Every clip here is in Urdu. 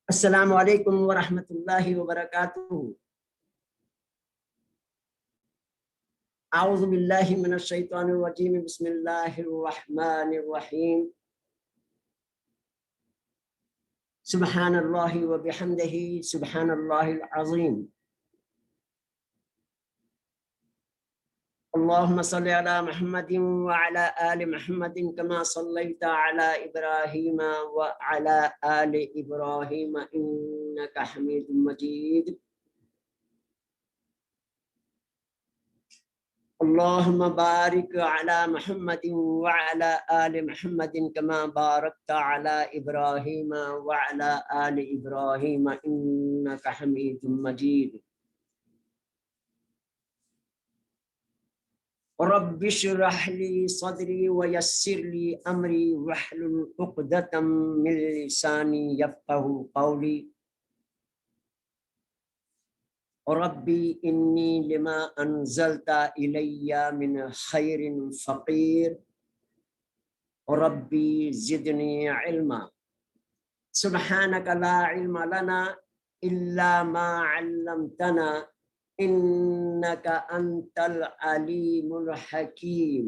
السلام علیکم ورحمۃ اللہ وبرکاتہ۔ اعوذ باللہ من الشیطان الرجیم، بسم اللہ الرحمن الرحیم۔ سبحان اللہ وبحمدہ، سبحان اللہ العظیم۔ اللہم صلی علی محمد وعلی آل محمد کما صلیت علی ابراہیم وعلی آل ابراہیم انک حمید مجید۔ اللہم بارک علی محمد وعلی آل محمد کما بارکت علی ابراہیم وعلی آل ابراہیم انک حمید مجید۔ رب اشرح لی صدری ویسر لی امری واحلل عقدۃ من لسانی یفقہوا قولی۔ ربی انی لما انزلت الی من خیر فقیر، ربی زدنی علما۔ سبحانک لا علم لنا الا ما علمتنا انک انت العلیم الحکیم۔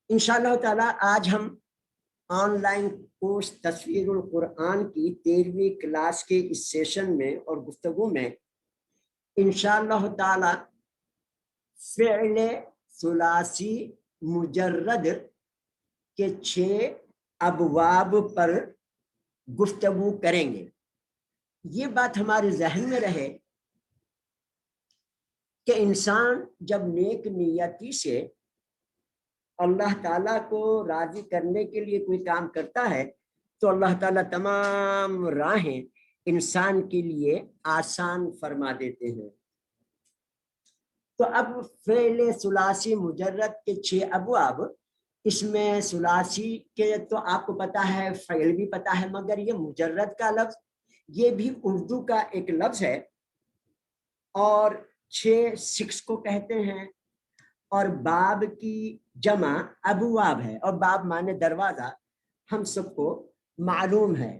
انشاءاللہ تعالی آج ہم آن لائن کورس تصویر القرآن کی 13ویں کلاس کے اس سیشن میں اور گفتگو میں انشاءاللہ تعالی فعل ثلاثی مجرد کے 6 ابواب پر گفتگو کریں گے۔ یہ بات ہمارے ذہن میں رہے کہ انسان جب نیک نیتی سے اللہ تعالیٰ کو راضی کرنے کے لیے کوئی کام کرتا ہے تو اللہ تعالیٰ تمام راہیں انسان کے لیے آسان فرما دیتے ہیں۔ تو اب فعل ثلاثی مجرد کے 6 ابواب، اس میں ثلاثی کے تو آپ کو پتہ ہے، فعل بھی پتہ ہے، مگر یہ مجرد کا لفظ یہ بھی اردو کا ایک لفظ ہے اور 6 کو کہتے ہیں، اور باب کی جمع ابواب ہے، اور باب مانے دروازہ، ہم سب کو معلوم ہے۔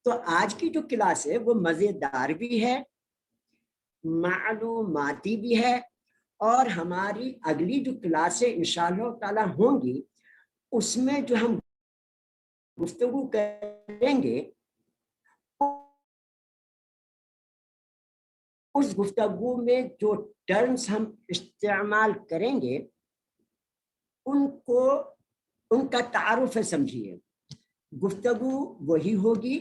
تو آج کی جو کلاس ہے وہ مزیدار بھی ہے، معلوماتی بھی ہے، اور ہماری اگلی جو کلاسیں انشاءاللہ تعالی ہوں گی اس میں جو ہم گفتگو کریں گے اس گفتگو میں جو ٹرمز ہم استعمال کریں گے ان کا تعارف ہے، سمجھیے۔ گفتگو وہی ہوگی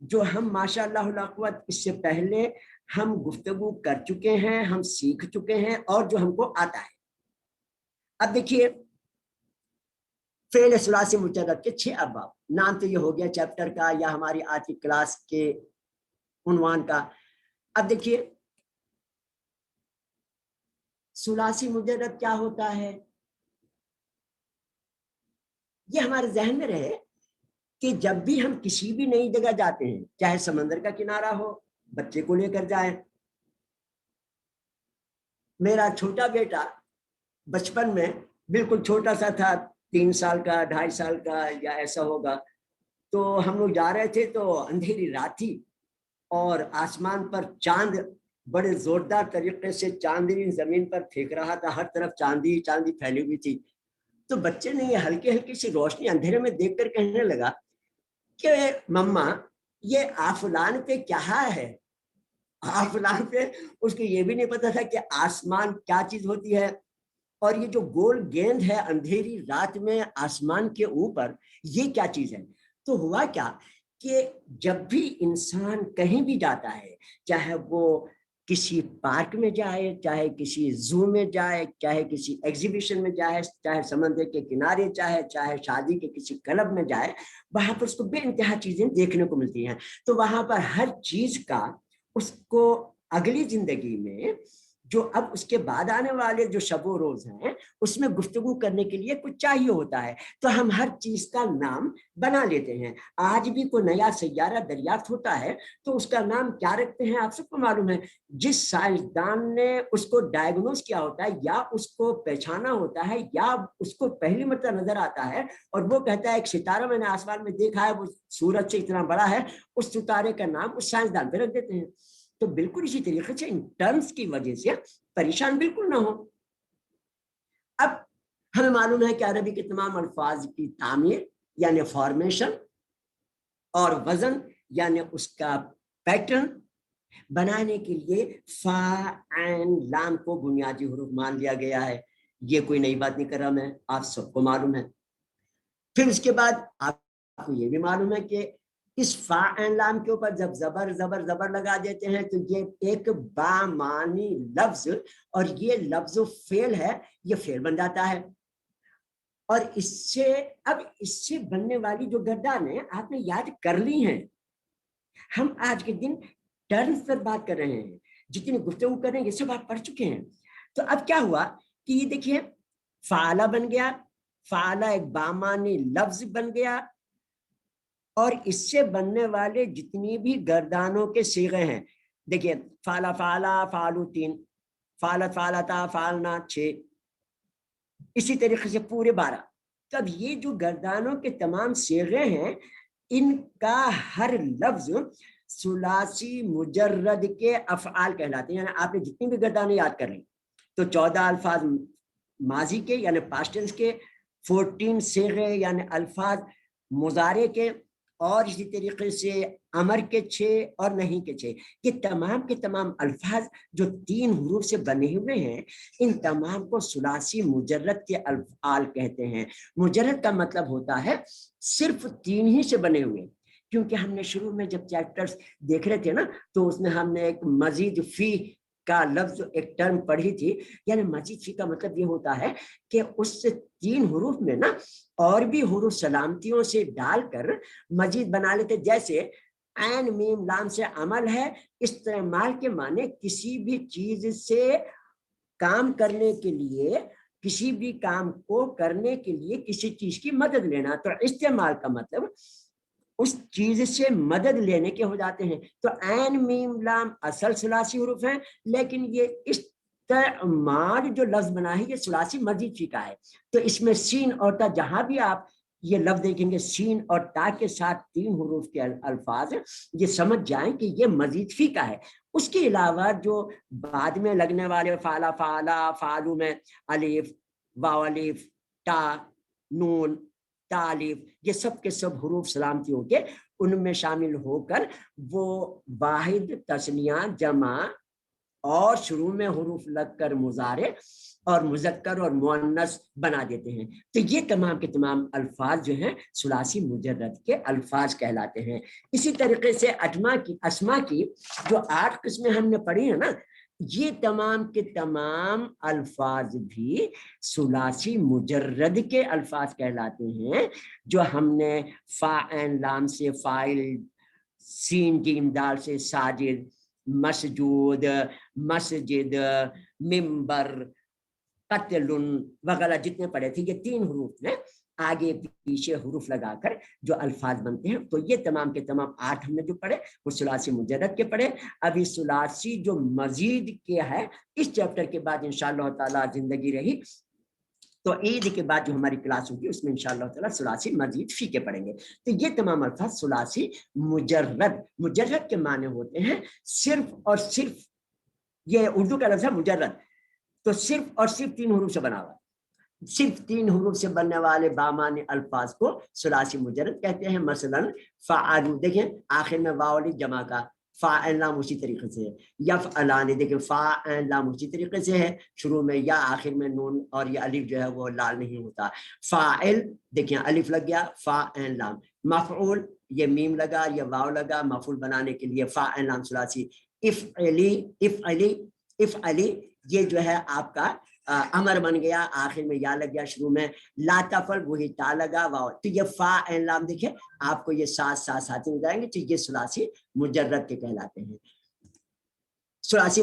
جو ہم ماشاءاللہ لا قوت اس سے پہلے ہم گفتگو کر چکے ہیں، ہم سیکھ چکے ہیں، اور جو ہم کو آتا ہے۔ اب دیکھیے فعل ثلاثی مجرد کے 6 ابواب، نام تو یہ ہو گیا چیپٹر کا یا ہماری آج کی کلاس کے عنوان کا۔ اب دیکھیے ثلاثی مجرد کیا ہوتا ہے، یہ ہمارے ذہن میں رہے کہ جب بھی ہم کسی بھی نئی جگہ جاتے ہیں، چاہے سمندر کا کنارہ ہو، بچے کو لے کر جائیں۔ میرا چھوٹا بیٹا بچپن میں بالکل چھوٹا سا تھا، 3 سال کا، 2.5 سال کا یا ایسا ہوگا، تو ہم لوگ جا رہے تھے تو اندھیری رات تھی اور آسمان پر چاند بڑے زوردار طریقے سے چاندنی زمین پر پھینک رہا تھا، ہر طرف چاندی چاندی پھیلی ہوئی تھی۔ تو بچے نے یہ ہلکی ہلکی سی روشنی اندھیرے میں دیکھ کر کہنے لگا کہ مما یہ آفلان پہ کیا ہے؟ آفلان پہ اس کو یہ بھی نہیں پتا تھا کہ آسمان کیا چیز ہوتی ہے، اور یہ جو گول گیند ہے اندھیری رات میں آسمان کے اوپر، یہ کیا چیز ہے۔ تو ہوا کیا کہ جب بھی انسان کہیں بھی جاتا ہے، چاہے وہ کسی پارک میں جائے، چاہے کسی زو میں جائے، چاہے کسی ایگزیبیشن میں جائے، چاہے سمندر کے کنارے چاہے شادی کے کسی کلب میں جائے، وہاں پر اس کو بے انتہا چیزیں دیکھنے کو ملتی ہیں۔ تو وہاں پر ہر چیز کا اس کو اگلی زندگی میں جو اب اس کے بعد آنے والے جو شب و روز ہیں اس میں گفتگو کرنے کے لیے کچھ چاہیے ہوتا ہے، تو ہم ہر چیز کا نام بنا لیتے ہیں۔ آج بھی کوئی نیا سیارہ دریافت ہوتا ہے تو اس کا نام کیا رکھتے ہیں آپ سب کو معلوم ہے۔ جس سائنسدان نے اس کو ڈائگنوز کیا ہوتا ہے یا اس کو پہچانا ہوتا ہے یا اس کو پہلی مرتبہ نظر آتا ہے اور وہ کہتا ہے ایک ستارہ میں نے آسمان میں دیکھا ہے، وہ سورج سے اتنا بڑا ہے، اس ستارے کا نام اس سائنسدان پہ رکھ دیتے ہیں۔ تو بالکل اسی طریقے سے ان ٹرمز کی وجہ سے پریشان بالکل نہ ہو۔ اب ہمیں معلوم ہے کہ عربی کے تمام الفاظ کی تعمیر یعنی فارمیشن اور وزن یعنی اس کا پیٹرن بنانے کے لیے فا عین لام کو بنیادی حروف مان لیا گیا ہے۔ یہ کوئی نئی بات نہیں کر رہا میں، آپ سب کو معلوم ہے۔ پھر اس کے بعد آپ کو یہ بھی معلوم ہے کہ اس فا عین لام کے اوپر جب زبر لگا دیتے ہیں تو یہ ایک بامانی لفظ، اور یہ لفظ فعل ہے، یہ فعل بن جاتا ہے۔ اور اس سے بننے والی جو گردانیں آپ نے یاد کر لی ہیں۔ ہم آج کے دن ٹرمز پر بات کر رہے ہیں، جتنی گفتگو کر رہے ہیں یہ سب آپ پڑھ چکے ہیں۔ تو اب کیا ہوا کہ یہ دیکھیے فعلہ بن گیا، فعلہ ایک بامانی لفظ بن گیا، اور اس سے بننے والے جتنی بھی گردانوں کے صیغے ہیں، دیکھیے فعلا فعلا فعلو 3، فعلت فعلتا فعلنا 6، اسی طریقے سے پورے 12۔ تب یہ جو گردانوں کے تمام صیغے ہیں ان کا ہر لفظ ثلاثی مجرد کے افعال کہلاتے ہیں۔ یعنی آپ نے جتنی بھی گردانیں یاد کر لیں تو 14 الفاظ ماضی کے یعنی پاسٹ ٹینس کے، 14 صیغے یعنی الفاظ مضارع کے، اور اسی طریقے سے امر کے 6 اور نہیں کے 6، یہ تمام کے تمام الفاظ جو 3 حروف سے بنے ہوئے ہیں ان تمام کو ثلاثی مجرد کے افعال کہتے ہیں۔ مجرد کا مطلب ہوتا ہے صرف 3 ہی سے بنے ہوئے، کیونکہ ہم نے شروع میں جب چیپٹرز دیکھ رہے تھے نا تو اس میں ہم نے ایک مزید فی کا لفظ ایک ٹرم پڑھی تھی، یعنی مزید فی کا مطلب یہ ہوتا ہے کہ اس 3 حروف میں نا اور بھی حروف سلامتیوں سے ڈال کر مزید بنا لیتے، جیسے عین میم لام سے عمل ہے، استعمال کے معنی کسی بھی چیز سے کام کرنے کے لیے، کسی بھی کام کو کرنے کے لیے کسی چیز کی مدد لینا، تو استعمال کا مطلب اس چیز سے مدد لینے کے ہو جاتے ہیں۔ تو عین میم لام اصل ثلاثی حروف ہیں، لیکن یہ استعمال جو لفظ بنا ہے یہ ثلاثی مزید فی کا ہے۔ تو اس میں سین اور تا، جہاں بھی آپ یہ لفظ دیکھیں گے سین اور تا کے ساتھ 3 حروف کے الفاظ، یہ سمجھ جائیں کہ یہ مزید فی کا ہے۔ اس کے علاوہ جو بعد میں لگنے والے فعلا فعلا فعلو میں الف، واو الف، تا، نون، تالیف، یہ سب کے سب حروف سلامتیوں کے ان میں شامل ہو کر وہ واحد، تثنیہ، جمع اور شروع میں حروف لگ کر مضارع اور مذکر اور مؤنث بنا دیتے ہیں۔ تو یہ تمام کے تمام الفاظ جو ہیں ثلاثی مجرد کے الفاظ کہلاتے ہیں۔ اسی طریقے سے اسما کی جو 8 قسمیں ہم نے پڑھی ہیں نا، یہ تمام کے تمام الفاظ بھی ثلاثی مجرد کے الفاظ کہلاتے ہیں، جو ہم نے فا عین لام سے فاعل، سین جیم دال سے ساجد، مسجود، مسجد، ممبر، قتل وغیرہ جتنے پڑھے تھے، یہ 3 حروف میں آگے پیچھے حروف لگا کر جو الفاظ بنتے ہیں۔ تو یہ تمام کے تمام 8 ہم نے جو پڑھے وہ ثلاثی مجرد کے پڑھے۔ ابھی ثلاثی جو مزید کے ہے اس چیپٹر کے بعد انشاءاللہ تعالی زندگی رہی تو عید کے بعد جو ہماری کلاس ہوگی اس میں انشاءاللہ تعالی ثلاثی مزید فی کے پڑھیں گے۔ تو یہ تمام الفاظ ثلاثی مجرد کے معنی ہوتے ہیں صرف اور صرف، یہ اردو کا لفظ ہے مجرد، تو صرف اور صرف 3 حروف سے بنا ہوا، صرف 3 حروف سے بننے والے بامانی الفاظ کو ثلاثی مجرد کہتے ہیں۔ مثلا فعلو، دیکھیں آخر میں واو الف جمع کا، فاعل لام اسی طریقے سے ہے۔ یفعلان، دیکھیں فاعل لام اسی طریقے سے ہے، شروع میں یا آخر میں نون اور یہ الف جو ہے وہ لال نہیں ہوتا۔ فاعل دیکھیں الف لگ گیا، فاعل لام۔ مفعول یہ میم لگا، یہ واو لگا، مفعول بنانے کے لیے فاعل لام ثلاثی۔ افعلی، افعلی، افعلی یہ جو ہے آپ کا امر بن گیا، آخر میں یا لگ گیا، شروع میں لا تفعل وہی تا لگا، واو۔ تو یہ فا عین لام دیکھیں آپ کو یہ ساتھ ہو جائیں گے، تو یہ ثلاثی مجرد کے کہلاتے ہیں۔ ثلاثی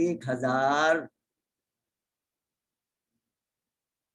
1000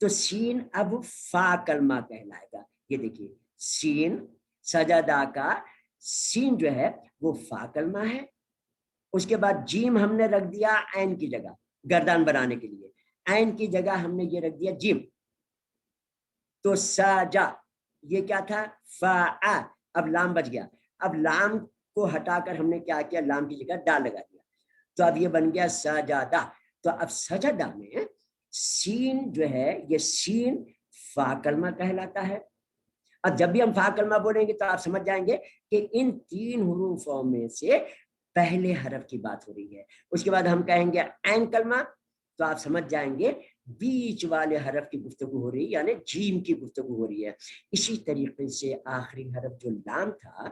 تو سین اب فا کلمہ کہلائے گا. یہ دیکھیے سین سجدہ کا سین جو ہے وہ فا کلمہ ہے. اس کے بعد جیم ہم نے رکھ دیا عین کی جگہ گردان بنانے کے لیے, عین کی جگہ ہم نے یہ رکھ دیا جیم. تو سجا یہ کیا تھا فا, اب لام بچ گیا. اب لام کو ہٹا کر ہم نے کیا کیا, لام کی جگہ ڈال لگا دیا. تو اب یہ بن گیا سجدہ. تو اب سجدہ میں سین جو ہے یہ سین فا کلمہ کہلاتا ہے. اب جب بھی ہم فا کلمہ بولیں گے تو آپ سمجھ جائیں گے کہ ان 3 حروفوں میں سے پہلے حرف کی بات ہو رہی ہے. اس کے بعد ہم کہیں گے عین کلمہ تو آپ سمجھ جائیں گے بیچ والے حرف کی گفتگو ہو رہی ہے, یعنی جیم کی گفتگو ہو رہی ہے. اسی طریقے سے آخری حرف جو لام تھا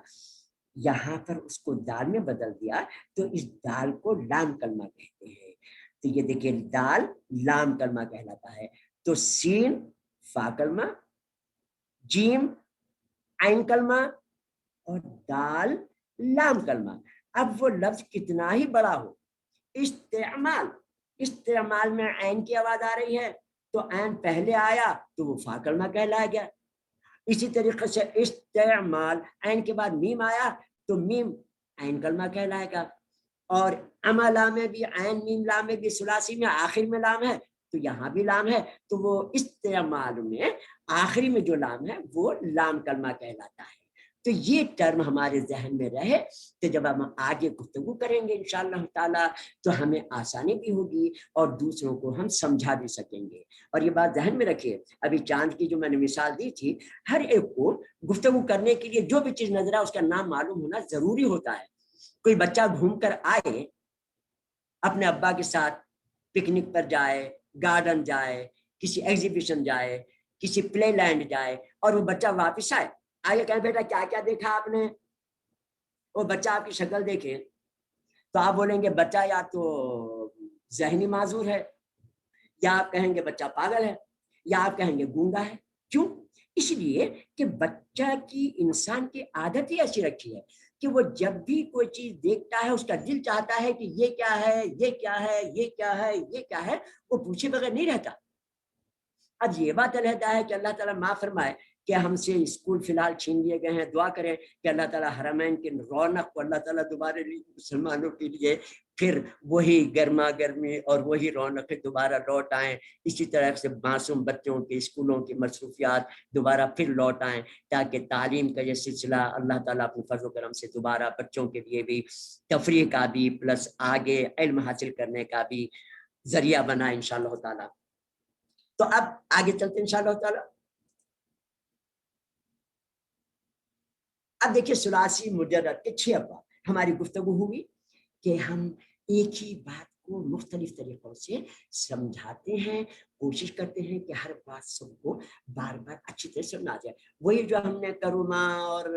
یہاں پر اس کو دال میں بدل دیا تو اس دال کو لام کلمہ کہتے ہیں. تو یہ دیکھیں دال لام کلمہ کہلاتا ہے. تو سین فا کلمہ, جیم عین کلمہ اور دال لام کلمہ. اب وہ لفظ کتنا ہی بڑا ہو, استعمال میں عین کی آواز آ رہی ہے تو عین پہلے آیا تو وہ فا کلمہ کہلایا گیا. اسی طریقے سے استعمال عین کے بعد میم آیا تو میم عین کلمہ کہلائے گا. اور عملہ میں بھی عین میم لام میں بھی ثلاثی میں آخر میں لام ہے تو یہاں بھی لام ہے, تو وہ استعمال میں آخری میں جو لام ہے وہ لام کلمہ کہلاتا ہے. تو یہ ٹرم ہمارے ذہن میں رہے تو جب ہم آگے گفتگو کریں گے انشاءاللہ تعالیٰ تو ہمیں آسانی بھی ہوگی اور دوسروں کو ہم سمجھا بھی سکیں گے. اور یہ بات ذہن میں رکھیے, ابھی چاند کی جو میں نے مثال دی تھی, ہر ایک کو گفتگو کرنے کے لیے جو بھی چیز نظر آئے اس کا نام معلوم ہونا ضروری ہوتا ہے. کوئی بچہ گھوم کر آئے اپنے ابا کے ساتھ, پکنک پر جائے, گارڈن جائے, کسی ایگزیبیشن جائے, کسی پلے لینڈ جائے اور وہ بچہ واپس آئے, آگے کہیں بیٹا کیا کیا دیکھا آپ نے, وہ بچہ آپ کی شکل دیکھے تو آپ بولیں گے بچہ یا تو ذہنی معذور ہے, یا آپ کہیں گے بچہ پاگل ہے, یا آپ کہیں گے گونگا ہے. کیوں؟ اس لیے کہ بچہ کی انسان کی عادت ہی ایسی رکھی ہے کہ وہ جب بھی کوئی چیز دیکھتا ہے اس کا دل چاہتا ہے کہ یہ کیا ہے, یہ کیا ہے, یہ کیا ہے, یہ کیا ہے, وہ پوچھے بغیر نہیں رہتا. اب یہ بات علیحدہ ہے کہ اللہ تعالیٰ معاف فرمائے کہ ہم سے اسکول فی الحال چھین لیے گئے ہیں. دعا کریں کہ اللہ تعالیٰ حرمین کی رونق کو اللہ تعالیٰ دوبارہ مسلمانوں کے لیے پھر وہی گرما گرمی اور وہی رونقیں دوبارہ لوٹ آئیں. اسی طرح سے معصوم بچوں کے اسکولوں کی مصروفیات دوبارہ پھر لوٹ آئیں تاکہ تعلیم کا یہ سلسلہ اللہ تعالیٰ اپنے فضل و کرم سے دوبارہ بچوں کے لیے بھی تفریح کا بھی پلس آگے علم حاصل کرنے کا بھی ذریعہ بنا انشاءاللہ تعالیٰ. تو اب آگے چلتے انشاءاللہ تعالیٰ. اب دیکھیے ثلاثی مجرد کے 6 ابواب. ہماری گفتگو ہوئی کہ ہم ایک ہی بات کو مختلف طریقوں سے سمجھاتے ہیں, کوشش کرتے ہیں کہ ہر بات سب کو بار بار اچھی طرح سمجھا جائے. وہی جو ہم نے کروما اور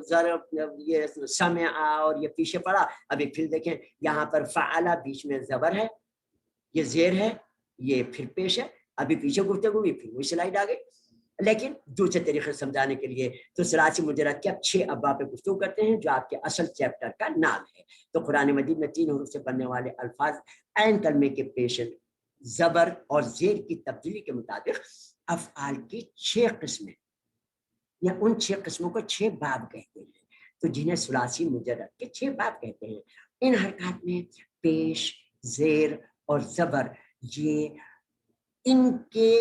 ضرب یہ سمع اور یہ پیچھے پڑا, ابھی پھر دیکھیں یہاں پر فعلا بیچ میں زبر ہے, یہ زیر ہے, یہ پھر پیش ہے. ابھی پیچھے گفتگو ہوئی پھر وہی سلائڈ آ گئی, لیکن دوسرے طریقے سے سمجھانے کے لیے تو ثلاثی مجرد کے اب 6 ابواب پہ گفتگو کرتے ہیں جو آپ کے اصل چیپٹر کا نام ہے. تو قرآن مجید میں 3 حروف سے بننے والے الفاظ عین کلمے کے پیش زبر اور زیر کی تبدیلی کے مطابق افعال کی 6 قسمیں یا ان 6 قسموں کو 6 باب کہتے ہیں, تو جنہیں ثلاثی مجرد کے 6 باب کہتے ہیں. ان حرکات میں پیش, زیر اور زبر یہ ان کے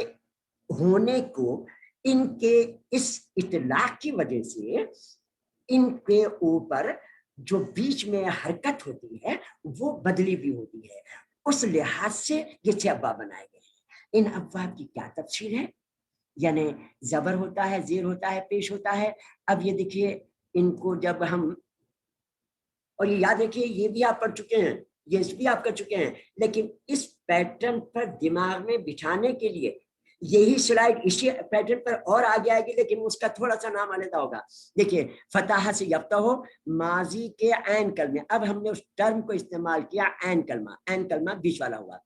ہونے کو, ان کے اس اطلاق کی وجہ سے ان کے اوپر جو بیچ میں حرکت ہوتی ہے وہ بدلی بھی ہوتی ہے. اس لحاظ سے یہ 6 ابواب بنائے گئے ہیں. ان ابواب کی کیا تفصیل ہے, یعنی زبر ہوتا ہے, زیر ہوتا ہے, پیش ہوتا ہے. اب یہ دیکھیے ان کو جب ہم, اور یہ یاد رکھیے یہ بھی آپ پڑھ چکے ہیں, یہ بھی آپ کر چکے ہیں, لیکن اس پیٹرن پر دماغ میں بٹھانے کے لیے یہی سلائڈ اسی پیٹرن پر اور آگے آئے گی لیکن اس کا تھوڑا سا نام علیحدہ ہوگا. دیکھیے فتح سے یفتح ہو, ماضی کے عین کلمے, اب ہم نے اس ٹرم کو استعمال کیا عین کلمہ, عین کلمہ بیچ والا ہوا.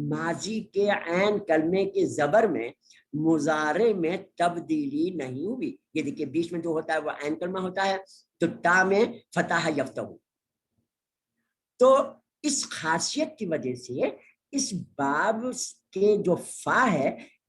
ماضی کے عین کلمے کے زبر میں مضارع میں تبدیلی نہیں ہوئی. یہ دیکھیے بیچ میں جو ہوتا ہے وہ عین کلمہ ہوتا ہے, تو تا میں فتح یفتح ہو. تو اس خاصیت کی وجہ سے اس باب کے جو فا ہے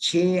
6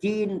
3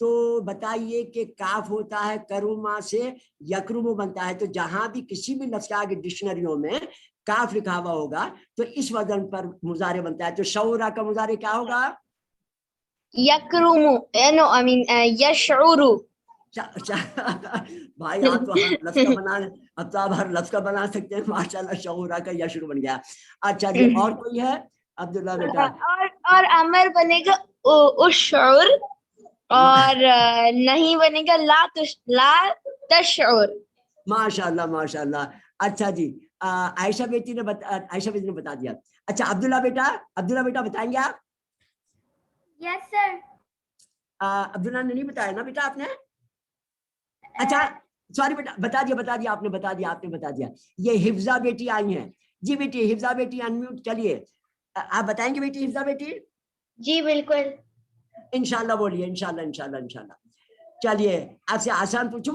تو بتائیے کہ کاف ہوتا ہے کروما سے یکرمو بنتا ہے, تو جہاں بھی کسی بھی لفظ کے آگے ڈکشنریوں میں کاف لکھا ہوا ہوگا تو اس وزن پر مضارع بنتا ہے. تو شعورا کا مضارع کیا ہوگا؟ یکرمو, نو آئی مین یشعرو. بھائی آپ تو ہر لفظ کا بنا, اب تو آپ ہر لفظ کا بنا سکتے ہیں ماشاء اللہ. شعورا کا یشعر بن گیا. اچھا جی, اور کوئی ہے عبداللہ بیٹا؟ اور امر بنے گا اشعر, اور نہیں بنے گا لا تشعر. ماشاء اللہ ماشاء اللہ. اچھا جی, عائشہ بیٹی نے بتا دیا. اچھا عبداللہ بیٹا بتائیں گے آپ؟ یس سر. عبداللہ نے نہیں بتایا نا بیٹا آپ نے؟ اچھا سوری بیٹا, بتا دیا آپ نے بتا دیا. یہ حفظہ بیٹی آئی ہیں. جی بیٹی حفظہ بیٹی انمیوٹ. چلیے آپ بتائیں گے بیٹی حفظہ بیٹی؟ جی بالکل. انشاءاللہ بولیے. انشاءاللہ. چلیے آپ سے آسان پوچھوں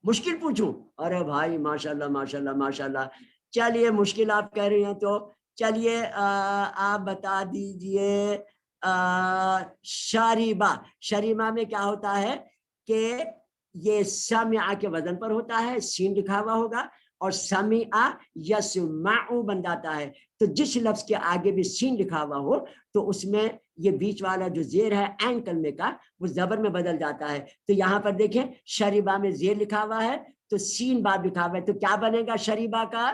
مشکل پوچھوں؟ ارے بھائی ماشاءاللہ. چلیے مشکل آپ کہہ رہے ہیں تو چلیے آپ بتا دیجئے. شریبہ میں کیا ہوتا ہے کہ یہ سمع کے وزن پر ہوتا ہے, سین لکھا ہوا ہوگا, اور سمع یسمع بن جاتا ہے. تو جس لفظ کے آگے بھی سین لکھا ہوا ہو تو اس میں یہ بیچ والا جو زیر ہے عین کلمے کا وہ زبر میں بدل جاتا ہے. تو یہاں پر دیکھیں شریبہ میں زیر لکھا ہوا ہے تو سین باب لکھا ہوا ہے, تو کیا بنے گا شریبہ کا؟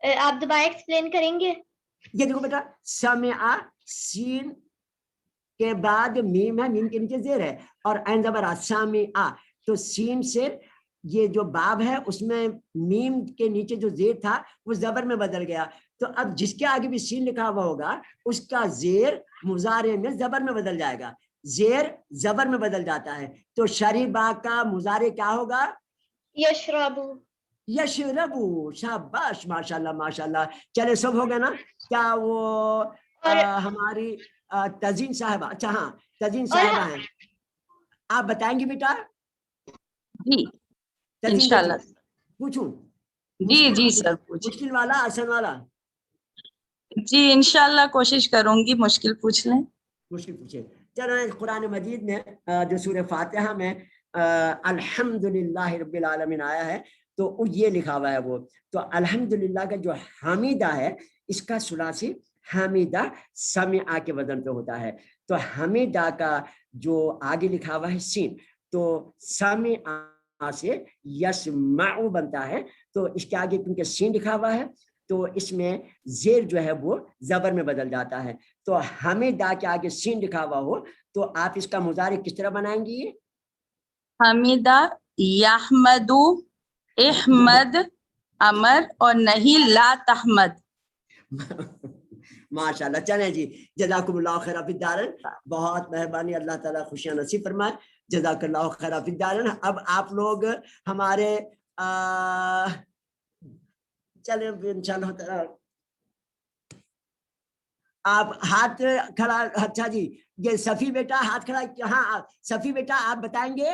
آپ دوبارہ ایکسپلین کریں گے؟ یہ دیکھو بیٹا, سمع سین کے بعد میم ہے, میم کے نیچے زیر ہے, اور عین زبر سمع. تو سین سے یہ جو باب ہے اس میں میم کے نیچے جو زیر تھا وہ زبر میں بدل گیا. تو اب جس کے آگے بھی سین لکھا ہوا ہوگا اس کا زیر مضارع میں زبر میں بدل جائے گا. زیر زبر میں بدل جاتا ہے. تو شریبہ کا مضارع کیا ہوگا؟ یشربو. شاباش ماشاءاللہ. چلے سب ہو گیا نا؟ کیا وہ ہماری تزین صاحبہ؟ اچھا ہاں تزین صاحبہ ہیں, آپ بتائیں گے بیٹا؟ جی انشاءاللہ. پوچھوں؟ جی سر پوچھیں. مشکل والا آسان والا؟ جی انشاءاللہ کوشش کروں گی مشکل پوچھ لیں. مشکل پوچھے. چلو قرآن مجید میں جو سورہ فاتحہ میں الحمدللہ رب العالمین آیا ہے تو یہ لکھا ہوا ہے وہ. تو الحمدللہ کا جو حمیدہ ہے اس کا ثلاثی حمیدہ سمع کے وزن پہ ہوتا ہے. تو حمیدہ کا جو آگے لکھا ہوا ہے سین, تو سمع سے یسمع بنتا ہے. تو اس کے آگے کیونکہ سین لکھا ہوا ہے تو اس میں زیر جو ہے وہ زبر میں بدل جاتا ہے. تو حمیدہ کے آگے سین لکھا ہوا ہو تو آپ اس کا مضارع کس طرح بنائیں گی؟ حمیدہ یحمدو, احمد امر, اور نہیں لا تحمد. ماشاءاللہ. چلیں جی, جزاکم اللہ خیر فی الدارین. بہت مہربانی, اللہ تعالیٰ خوشیاں نصیب فرمائے. جزاک اللہ خیر فی الدارین. اب آپ لوگ ہمارے چلیں انشاءاللہ آپ ہاتھ کھڑا. اچھا جی, یہ صفی بیٹا ہاتھ کھڑا. ہاں صفی بیٹا آپ بتائیں گے؟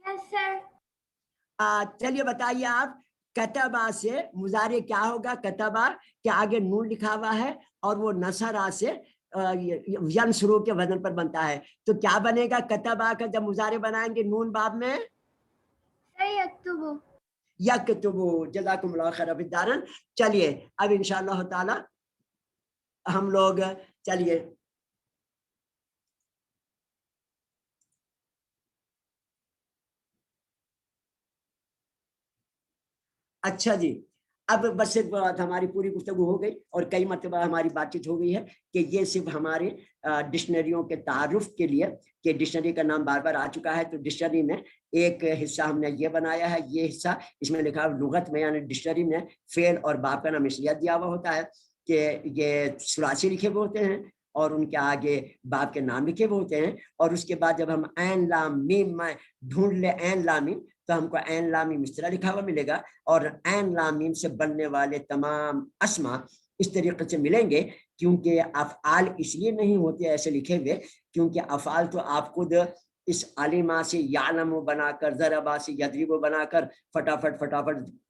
یس سر. چلیے بتائیے آپ. کتبہ سے مضارع کیا ہوگا؟ کتبہ کے آگے نون لکھا ہوا ہے اور وہ نصرہ سے ینصرو کے وزن پر بنتا ہے. تو کیا بنے گا کتبہ کا جب مضارع بنائیں گے نون باب میں؟ یکتبو. یکتبو. جزاکم اللہ خیر فی الدارین. چلیے اب انشاءاللہ تعالی ہم لوگ چلیے اچھا جی, اب بس صرف ہماری پوری گفتگو ہو گئی اور کئی مرتبہ ہماری بات چیت ہو گئی ہے کہ یہ صرف ہمارے ڈکشنریوں کے تعارف کے لیے, کہ ڈکشنری کا نام بار بار آ چکا ہے تو ڈکشنری میں ایک حصہ ہم نے یہ بنایا ہے. یہ حصہ اس میں لکھا لغت میں یعنی ڈکشنری میں فعل اور باب کا نام اس لیے دیا ہوا ہوتا ہے کہ یہ ثلاثی لکھے ہوئے ہوتے ہیں اور ان کے آگے باب کے نام لکھے ہوئے ہوتے ہیں, اور اس کے بعد جب ہم عین لام میم ڈھونڈ لیں عین لام میم تو ہم کو عین لام میم اس طرح لکھا ہوا ملے گا, اور عین لام میم سے بننے والے تمام اسما اس طریقے سے ملیں گے. کیونکہ افعال اس لیے نہیں ہوتے ایسے لکھے ہوئے کیونکہ افعال تو آپ خود اس علیما سے یعلم بنا کر، ضربا سے یضرب بنا کر فٹافٹ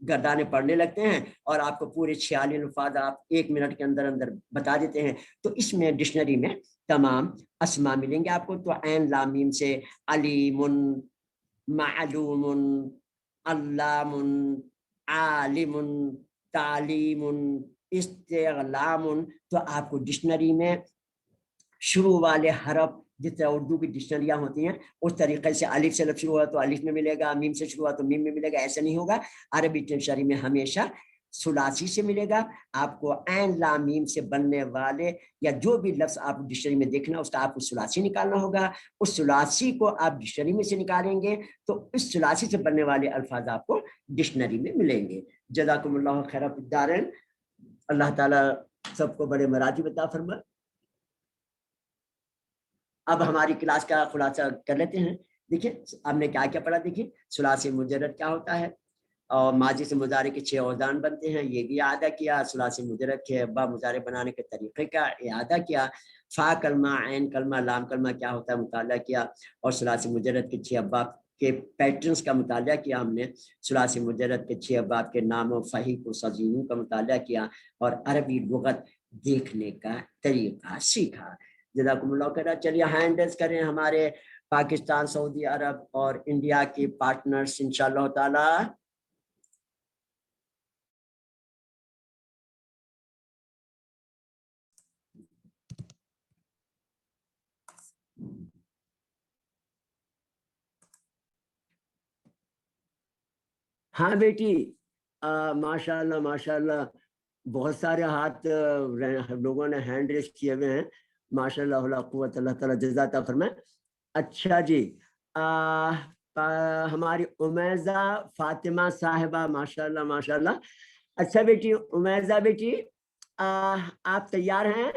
گردانے پڑھنے لگتے ہیں اور آپ کو پورے 46 الفاظ آپ 1 منٹ کے اندر اندر بتا دیتے ہیں. تو اس میں ڈکشنری میں تمام اسما ملیں گے آپ کو. تو عین لام میم سے علیم، معلوم، علام، عالم، تعلیم، استعلام. تو آپ کو ڈکشنری میں شروع والے حرف جس طرح اردو کی ڈکشنریاں ہوتی ہیں اس طریقے سے الف سے لفظ شروع ہوا تو الف میں ملے گا، میم سے شروع ہوا تو میم میں ملے گا. ایسا نہیں ہوگا. عربی ڈکشنری میں ہمیشہ ثلاثی سے ملے گا. آپ کو عین لام میم سے بننے والے یا جو بھی لفظ آپ ڈکشنری میں دیکھنا اس کا آپ کو ثلاثی نکالنا ہوگا. اس ثلاثی کو آپ ڈکشنری میں سے نکالیں گے تو اس ثلاثی سے بننے والے الفاظ آپ کو ڈکشنری میں ملیں گے. جزاکم اللہ خیر الدارین. اللہ تعالیٰ سب کو بڑے مراتب عطا فرمائے. اب ہماری کلاس کا خلاصہ کر لیتے ہیں. دیکھیں ہم نے کیا کیا پڑھا. دیکھیں ثلاثی مجرد کیا ہوتا ہے اور ماضی سے مضارع کے 6 اوزان بنتے ہیں، یہ بھی اعادہ کیا. ثلاثی مجرد کے با مضارع بنانے کے طریقے کا اعادہ کیا. فا کلمہ، عین کلمہ، لام کلمہ کیا ہوتا ہے مطالعہ کیا. اور ثلاثی مجرد کے 6 ابواب کے پیٹرنز کا مطالعہ کیا ہم نے. ثلاثی مجرد کے 6 ابواب کے ناموں، فحیق و سزینوں کا مطالعہ کیا اور عربی لغت دیکھنے کا طریقہ سیکھا. جزاکم اللہ خیر. چلیے ہینڈ ریز کریں ہمارے پاکستان، سعودی عرب اور انڈیا کے پارٹنرز انشاءاللہ تعالی. ہاں بیٹی، ماشاءاللہ ماشاءاللہ بہت سارے ہاتھ لوگوں نے ہینڈ ریز کیے ہوئے ہیں. ماشاءاللہ لا قوت، اللہ تعالیٰ جزا عطا فرمائے. اچھا جی، ہماری امیزہ فاطمہ صاحبہ، ماشاءاللہ ماشاءاللہ. اچھا بیٹی امیزہ بیٹی، آپ تیار ہیں؟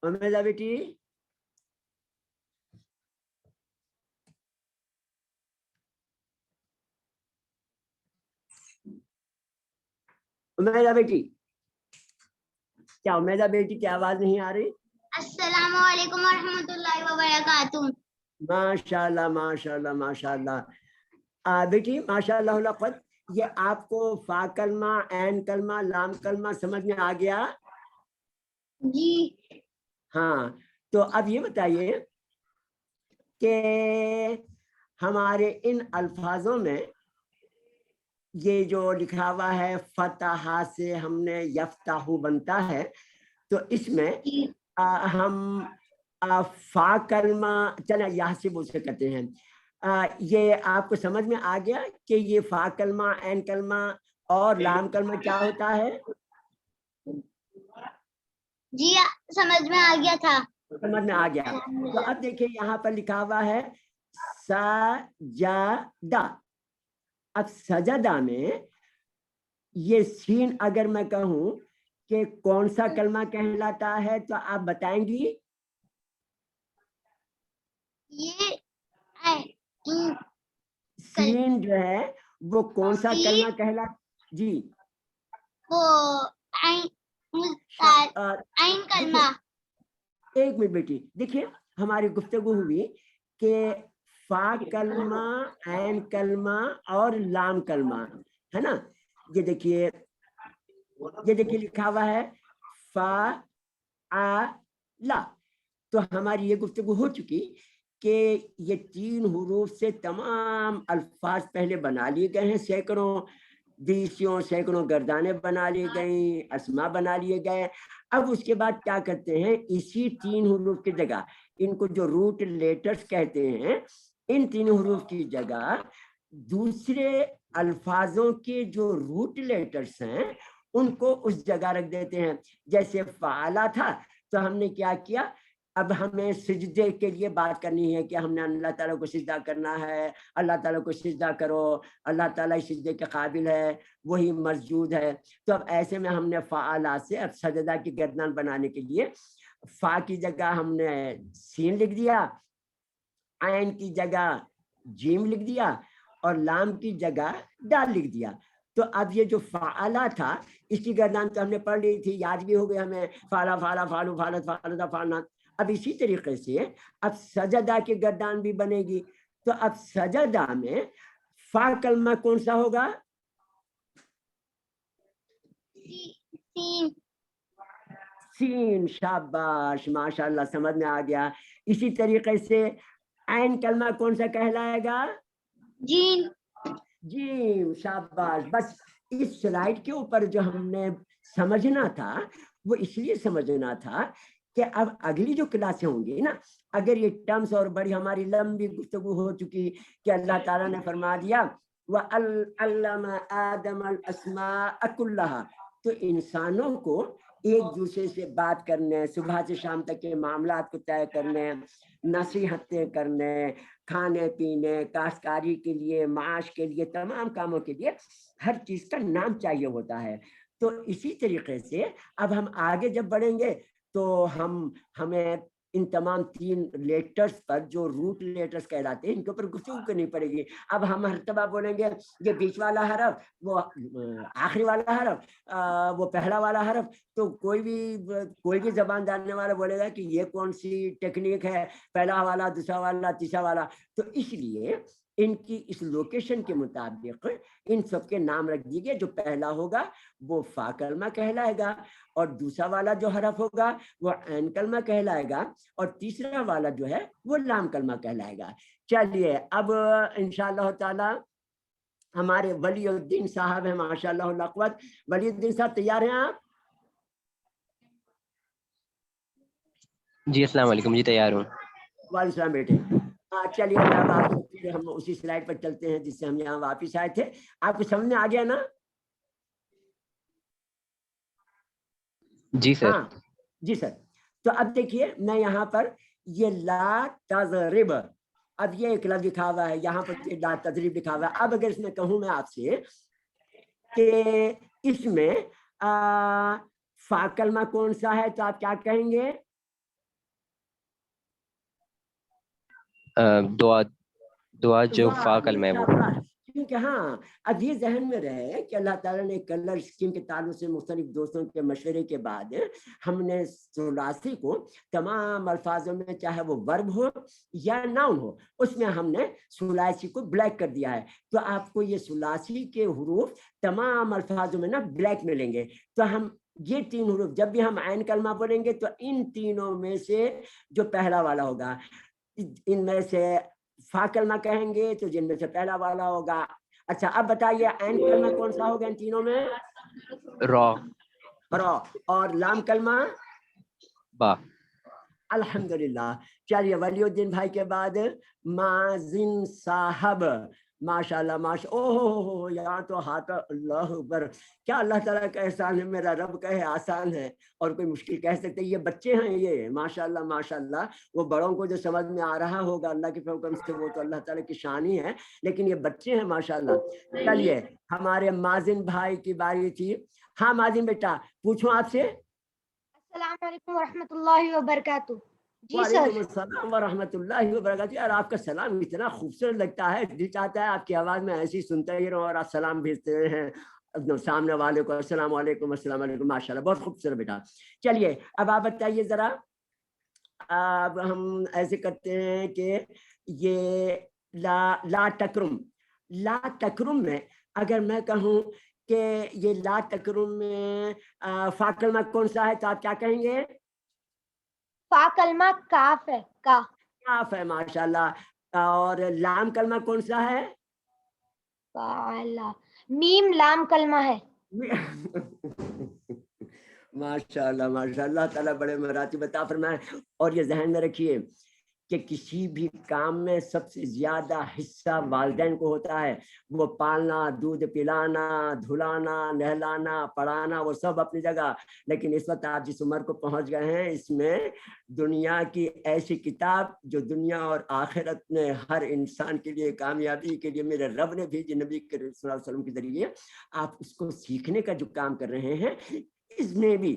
امیزہ بیٹی، امیزہ بیٹی، کیا امیزہ بیٹی کی آواز نہیں آ رہی؟ السلام علیکم ورحمۃ اللہ وبرکاتہ. ماشاءاللہ ماشاءاللہ ماشاءاللہ. بیٹی ماشاءاللہ لا قوت، یہ آپ کو فا کلمہ، عین کلمہ، لام کلمہ سمجھ میں آ گیا؟ جی ہاں. تو اب یہ بتائیے کہ ہمارے ان الفاظوں میں یہ جو لکھا ہوا ہے فتح سے ہم نے یفتح بنتا ہے، تو اس میں ہم فا کلمہ، چلیں یہاں سے وہ سے کرتے ہیں. یہ آپ کو سمجھ میں آ گیا کہ یہ فا کلمہ، عین کلمہ اور لام کلمہ کیا ہوتا ہے؟ جی سمجھ میں آ گیا تھا. سمجھ میں آ گیا. تو اب دیکھیں یہاں پر لکھا ہوا ہے سجدہ. اب سجدہ میں یہ سین اگر میں کہوں کہ کون سا کلمہ کہلاتا ہے تو آپ بتائیں گی؟ یہ سین جو ہے وہ کون سا کلمہ کہلاتا؟ جی وہ عین کلمہ. ایک منٹ بیٹی، دیکھیے ہماری گفتگو ہوئی کہ فا کلمہ، عین کلمہ اور لام کلمہ ہے نا. یہ دیکھیے لکھا ہوا ہے فا آ لا. تو ہماری یہ گفتگو ہو چکی کہ یہ 3 حروف سے تمام الفاظ پہلے بنا لیے گئے ہیں. سینکڑوں گردانے بنا لیے گئیں، اسما بنا لیے گئے. اب اس کے بعد کیا کرتے ہیں، اسی 3 حروف کی جگہ، ان کو جو روٹ لیٹرز کہتے ہیں، ان 3 حروف کی جگہ دوسرے الفاظوں کے جو روٹ لیٹرز ہیں ان کو اس جگہ رکھ دیتے ہیں. جیسے فعلا تھا تو ہم نے کیا کیا، اب ہمیں سجدے کے لیے بات کرنی ہے کہ ہم نے اللہ تعالیٰ کو سجدہ کرنا ہے، اللہ تعالیٰ کو سجدہ کرو، اللہ تعالیٰ سجدے کے قابل ہے، وہی مسجود ہے. تو اب ایسے میں ہم نے فعلا سے اب سجدہ کی گردان بنانے کے لیے فا کی جگہ ہم نے سین لکھ دیا، عین کی جگہ جیم لکھ دیا اور لام کی جگہ دال لکھ دیا. تو اب یہ جو فعلا تھا اس کی گردان تو ہم نے پڑھ لی تھی، یاد بھی ہو گئی ہمیں، فعلا فعلا فعلو فعلت فعلتا فعلنا. اب اسی طریقے سے اب سجدہ کی گردان بھی بنے گی. تو اب سجدہ میں فا کلمہ کون سا ہوگا؟ سین. شاباش، ماشاءاللہ، سمجھ میں آ گیا. اسی طریقے سے عین کلمہ کون سا کہلائے گا؟ جیم. جیم. شاباش. بس اس سلائیڈ کے اوپر جو ہم نے سمجھنا تھا وہ اس لیے سمجھنا تھا کہ اب اگلی جو کلاسیں ہوں گی نا، اگر یہ ٹرمز اور بڑی ہماری لمبی گفتگو ہو چکی کہ اللہ تعالیٰ نے فرما دیا وَعَلَّمَ آدَمَ الْأَسْمَاءَ كُلَّهَا، تو انسانوں کو ایک دوسرے سے بات کرنے، صبح سے شام تک کے معاملات کو طے کرنے، نصیحتیں کرنے، کھانے پینے، کاشتکاری کے لیے، معاش کے لیے، تمام کاموں کے لیے ہر چیز کا نام چاہیے ہوتا ہے. تو اسی طریقے سے اب ہم آگے جب بڑھیں گے تو ہمیں ان تمام 3 لیٹرز پر جو روٹ لیٹرز کہلاتے ہیں ان کے اوپر گفتگو کرنی پڑے گی. اب ہم ہر مرتبہ بولیں گے یہ بیچ والا حرف، وہ آخری والا حرف، وہ پہلا والا حرف، تو کوئی بھی زبان جاننے والا بولے گا کہ یہ کون سی ٹیکنیک ہے، پہلا والا، دوسرا والا، تیسرا والا. تو اس لیے ان کی اس لوکیشن کے مطابق ان سب کے نام رکھ دیے گئے. جو پہلا ہوگا وہ فا کلمہ کہلائے گا، اور دوسرا والا جو حرف ہوگا وہ عین کلمہ کہلائے گا، اور تیسرا والا جو ہے وہ لام کلمہ کہلائے گا. چلیے اب انشاءاللہ تعالی ہمارے ولی الدین صاحب ہیں، ماشاءاللہ اللہ قوت. ولی الدین صاحب تیار ہیں آپ؟ جی السلام علیکم. جی تیار ہوں. وعلیکم السلام بیٹے. چلیے اب آپ پھر ہم اسی سلائڈ پر چلتے ہیں جس سے ہم یہاں واپس آئے تھے. آپ کو سمجھ میں آ گیا نا؟ جی سر. ہاں جی سر. تو اب دیکھیے میں یہاں پر یہ لا تضرب، اب یہ ایک لفظ لکھا ہوا ہے یہاں پر، لا تضرب لکھا ہوا ہے. اب اگر اس میں کہوں میں آپ سے کہ اس میں فا کلمہ کون سا ہے تو آپ کیا کہیں گے؟ دعا جو فا کلمہ ہے وہ. کیونکہ ہاں اب یہ ذہن میں رہے کہ اللہ تعالیٰ نے کلر اسکیم کے تعلق سے مختلف دوستوں کے مشورے کے بعد ہم نے ثلاثی کو تمام الفاظوں میں، چاہے وہ ورب ہو یا ناؤن ہو، اس میں ہم نے ثلاثی کو بلیک کر دیا ہے. تو آپ کو یہ ثلاثی کے حروف تمام الفاظوں میں نا بلیک ملیں گے. تو ہم یہ 3 حروف جب بھی ہم عین کلمہ بولیں گے تو ان تینوں میں سے جو پہلا والا ہوگا، ان میں سے فا کلمہ کہیں گے تو جن میں سے پہلا والا ہوگا. اچھا اب بتائیے عین کلمہ کون سا ہوگا ان تینوں میں؟ را. اور لام کلمہ؟ با. الحمدللہ. چلیے ولی الدین بھائی کے بعد مازن صاحب. ماشاءاللہ اوہ یہاں تو ہاتھ. اللہ اکبر، کیا اللہ تعالیٰ کا احسان ہے، میرا رب کہے آسان ہے اور کوئی مشکل کہہ سکتے. یہ بچے ہیں یہ، ماشاءاللہ ماشاءاللہ. وہ بڑوں کو جو سمجھ میں آ رہا ہوگا اللہ کے حکم سے وہ تو اللہ تعالیٰ کی شان ہی ہے، لیکن یہ بچے ہیں ماشاءاللہ. چلیے ہمارے مازن بھائی کی باری تھی. ہاں مازن بیٹا پوچھوں آپ سے. السلام علیکم ورحمۃ اللہ وبرکاتہ. جی سر. وعلیکم السلام ورحمۃ اللہ وبرکاتہ. یار آپ کا سلام اتنا خوبصورت لگتا ہے، دل چاہتا ہے آپ کی آواز میں ایسی سنتا ہی رہوں، اور آپ سلام بھیجتے ہیں سامنے والے کو. السلام علیکم السلام علیکم. ماشاءاللہ بہت خوبصورت بیٹا. چلیے اب آپ بتائیے ذرا. اب ہم ایسے کرتے ہیں کہ یہ لا تکرم، لا تکرم میں اگر میں کہوں کہ یہ لا تکرم میں فا کلمہ کون سا ہے تو آپ کیا کہیں گے؟ فا کلمہ کاف ہے. کاف ہے. ماشاءاللہ. اور لام کلمہ کون سا ہے؟ میم لام کلمہ ہے. ماشاءاللہ ماشاءاللہ. اللہ تعالیٰ بڑے مراتب عطا فرمائے. اور یہ ذہن میں رکھیے کہ کسی بھی کام میں سب سے زیادہ حصہ والدین کو ہوتا ہے. وہ پالنا، دودھ پلانا، دھلانا، نہلانا، پڑھانا، وہ سب اپنی جگہ. لیکن اس وقت آپ جس عمر کو پہنچ گئے ہیں اس میں دنیا کی ایسی کتاب جو دنیا اور آخرت میں ہر انسان کے لیے کامیابی کے لیے میرے رب نے بھیجی نبی صلی اللہ علیہ وسلم کے ذریعے، آپ اس کو سیکھنے کا جو کام کر رہے ہیں اس میں بھی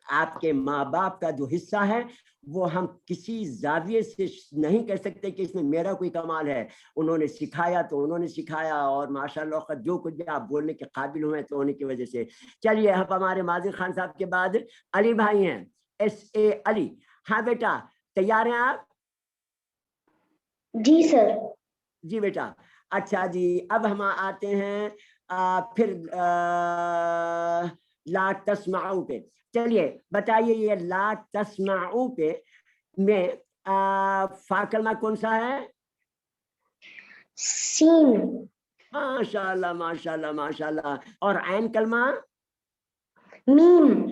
آپ کے ماں باپ کا جو حصہ ہے وہ ہم کسی زاویے سے نہیں کہہ سکتے کہ اس میں میرا کوئی کمال ہے. انہوں نے سکھایا تو انہوں نے سکھایا, اور ماشاء اللہ جو کچھ بھی آپ بولنے کے قابل ہوئے تو انہیں کی وجہ سے. چلیے اب ہمارے ماضر خان صاحب کے بعد علی بھائی ہیں, SA علی. ہاں بیٹا تیار ہیں آپ؟ جی سر. جی بیٹا. اچھا جی, اب ہم آتے ہیں پھر لا تسمعوا پہ. چلیے بتائیے یہ لا تسمعوا پہ میں فا کلمہ کون سا ہے؟ سین. ماشاء اللہ ماشاء اللہ ماشاء اللہ. اور عین کلمہ؟ میم.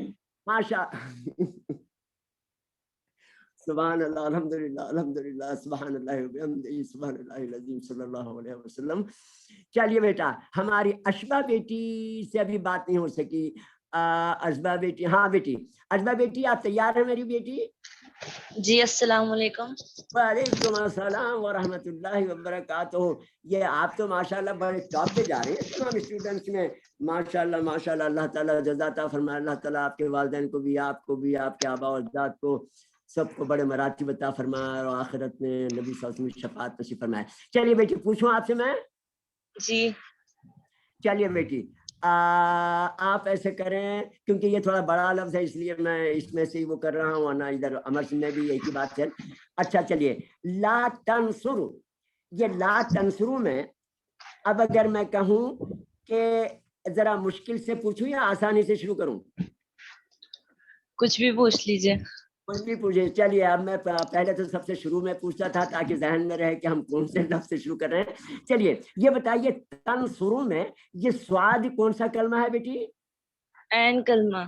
ماشاء سبحان اللہ, الحمدللہ الحمدللہ, سبحان اللہ وبحمدہ, سبحان اللہ العظیم, صلی اللہ علیہ وسلم. چلیے بیٹا ہماری اشبہ بیٹی سے ابھی بات نہیں ہو سکی. اشبہ بیٹی, ہاں بیٹی اشبہ بیٹی آپ تیار ہیں میری بیٹی؟ جی السلام علیکم. وعلیکم السلام ورحمۃ اللہ وبرکاتہ. یہ آپ تو ماشاءاللہ بڑے ٹاپ پہ جا رہے ہیں تمام اسٹوڈنٹس میں. ماشاءاللہ ماشاءاللہ, اللہ تعالیٰ جزا عطا فرمائے. اللہ تعالیٰ آپ کے والدین کو بھی, آپ کو بھی, آپ کے آباء و اجداد کو, سب کو بڑے مراتب عطا فرمائے, اور آخرت میں نبی صلی اللہ علیہ وسلم شفاعت نصیب فرمائے. چلیے بیٹی پوچھوں آپ سے میں؟ جی. چلیے بیٹی آپ ایسے کریں, کیونکہ یہ تھوڑا بڑا لفظ ہے اس لیے میں اس میں سے وہ کر رہا ہوں, ورنہ ادھر امر سنگھ میں بھی یہی کی بات ہے. اچھا چلیے, لا تنصروا, یہ لا تنصروا میں اب اگر میں کہوں کہ ذرا مشکل سے پوچھوں یا آسانی سے شروع کروں؟ کچھ بھی پوچھ لیجیے. کچھ بھی پوچھے. چلیے اب میں پہلے تو سب سے شروع میں پوچھتا تھا تاکہ ذہن میں رہے کہ ہم کون سے لفظ سے شروع کر رہے ہیں. چلیے یہ بتائیے تنصروا میں یہ سواد کون سا کلمہ ہے بیٹی؟ عین کلمہ.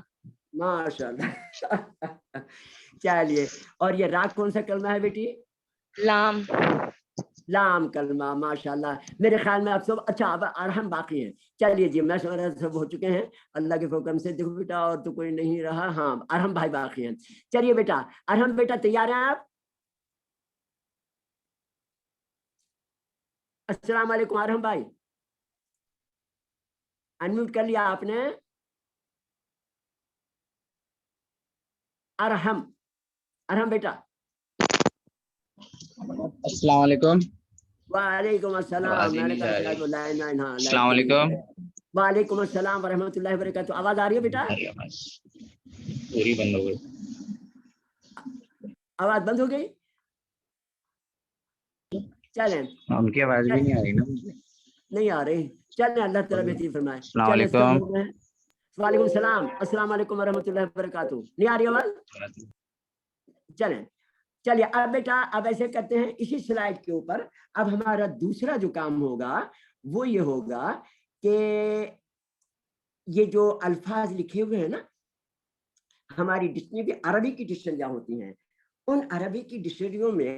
ماشاء اللہ. چلیے, اور یہ را کون سا کلمہ ہے بیٹی؟ لام. لام کلمہ. ماشاء اللہ. میرے خیال میں آپ سب اچھا اب ارحم باقی ہیں. چلیے جی میں سمجھ رہا سب ہو چکے ہیں اللہ کے حکم سے. دیکھو بیٹا اور تو کوئی نہیں رہا. ہاں ارحم بھائی باقی ہیں. چلیے بیٹا ارحم بیٹا تیار ہیں آپ؟ السلام علیکم ارحم بھائی, انمیوٹ کر لیا آپ نے؟ ارحم, ارحم بیٹا. السلام علیکم. وعلیکم السلام. میں نے کہا شاید وہ لائن ہاں. السلام علیکم. وعلیکم السلام ورحمۃ اللہ وبرکاتہ. آواز آ رہی ہے بیٹا؟ پوری بند ہو گئی. آواز بند ہو گئی؟ چلیں ان کی آواز بھی نہیں آ رہی نا. نہیں آ رہی. چلیں اللہ تعالیٰ بہترین فرمائے. السلام علیکم. وعلیکم السلام. السلام علیکم ورحمۃ اللہ وبرکاتہ. نہیں آ رہی آواز؟ چلیں چلیے اب بیٹا اب ایسے کرتے ہیں اسی سلائڈ کے اوپر. اب ہمارا دوسرا جو کام ہوگا وہ یہ ہوگا کہ یہ جو الفاظ لکھے ہوئے ہیں نا, ہماری جتنی بھی عربی کی ڈکشنریاں ہوتی ہیں, ان عربی کی ڈکشنریوں میں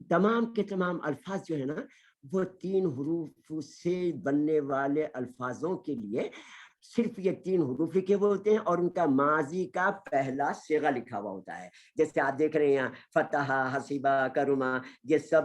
تمام کے تمام الفاظ جو ہے نا وہ 3 حروف سے بننے والے الفاظوں کے لیے صرف یہ 3 حروف لکھے ہوئے ہوتے ہیں, اور ان کا ماضی کا پہلا صیغہ لکھا ہوا ہوتا ہے. جیسے آپ دیکھ رہے ہیں فتح, حسیبہ, کرما, یہ سب